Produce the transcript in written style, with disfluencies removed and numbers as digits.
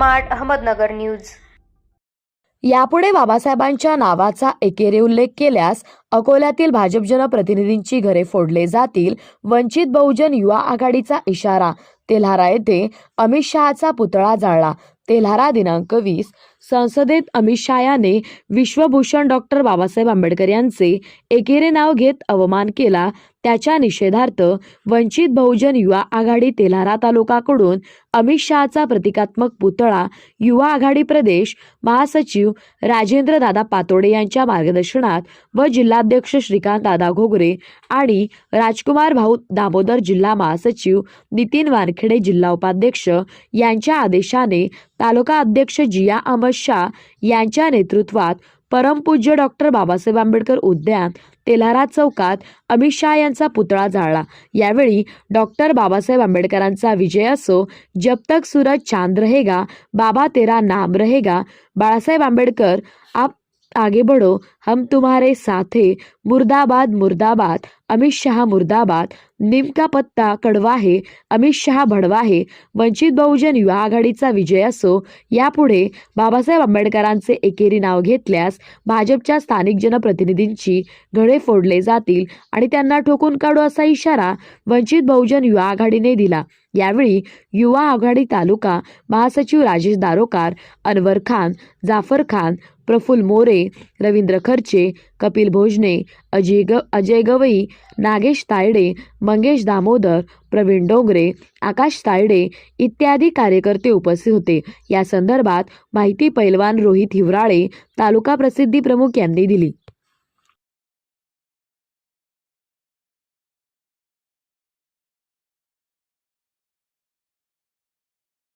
Smart Ahmednagar news. यापुढे बाबासाहेबांच्या नावाचा एकेरी उल्लेख केल्यास अकोल्यातील भाजप जनप्रतिनिधींची घरे फोडले जातील, वंचित बहुजन युवा आघाडीचा इशारा। तेल्हारा येथे अमित शहाचा पुतळा जाळला। तेल्हारा दिनांक 20 संसदेत अमित शहा यांनी विश्वभूषण डॉक्टर बाबासाहेब आंबेडकर यांचे एकेरी नाव घेत अवमान केला। त्याच्या निषेधार्थ वंचित बहुजन युवा आघाडी तेल्हारा तालुकाकडून अमित शहाचा प्रतिकात्मक पुतळा युवा आघाडी प्रदेश महासचिव राजेंद्र दादा पातोडे यांच्या मार्गदर्शनात व जिल्हाध्यक्ष श्रीकांत दादा घोगरे आणि राजकुमार भाऊ दामोदर जिल्हा महासचिव नितीन वानखेडे जिल्हा उपाध्यक्ष यांच्या आदेशाने तालुका अध्यक्ष जिया अहमद शाह यांच्या नेतृत्वात परमपूज्य डॉक्टर बाबासाहेब आंबेडकर उद्यान तेल्हारा चौकात अमित शहा यांचा पुतळा जाळला। यावेळी डॉक्टर बाबासाहेब आंबेडकरांचा विजय असो, जब तक सूरज चांद रहेगा, बाबा तेरा नाम रहेगा, बाळासाहेब आंबेडकर आप आगे बढ़ो, हम तुम्हारे साथ हैं, मुर्दाबाद मुर्दाबाद, अमित शाह मुर्दाबाद, नीम का पत्ता कड़वा है, अमित शाह भड़वा है, वंचित बहुजन युवा आघाडीचा विजय असो। यापुढे बाबासाहेब आंबेडकरांचे एकेरी नाव घेतल्यास भाजपच्या स्थानिक जनप्रतिनिधींची घरे फोडले जातील आणि त्यांना ठोकून काढू असा इशारा वंचित बहुजन युवा आघाडीने दिला। यावेळी युवा आघाडी तालुका महासचिव राजेश दारोकार, अनवर खान, जाफर खान, प्रफुल्ल मोरे, रवींद्र खर्चे, कपिल भोजने, अजय गवई, नागेश तायडे, मंगेश दामोदर, प्रवीण डोंगरे, आकाश तायडे इत्यादी कार्यकर्ते उपस्थित होते। या संदर्भात माहिती पैलवान रोहित हिवराळे, तालुका प्रसिद्धी प्रमुख यांनी दिली।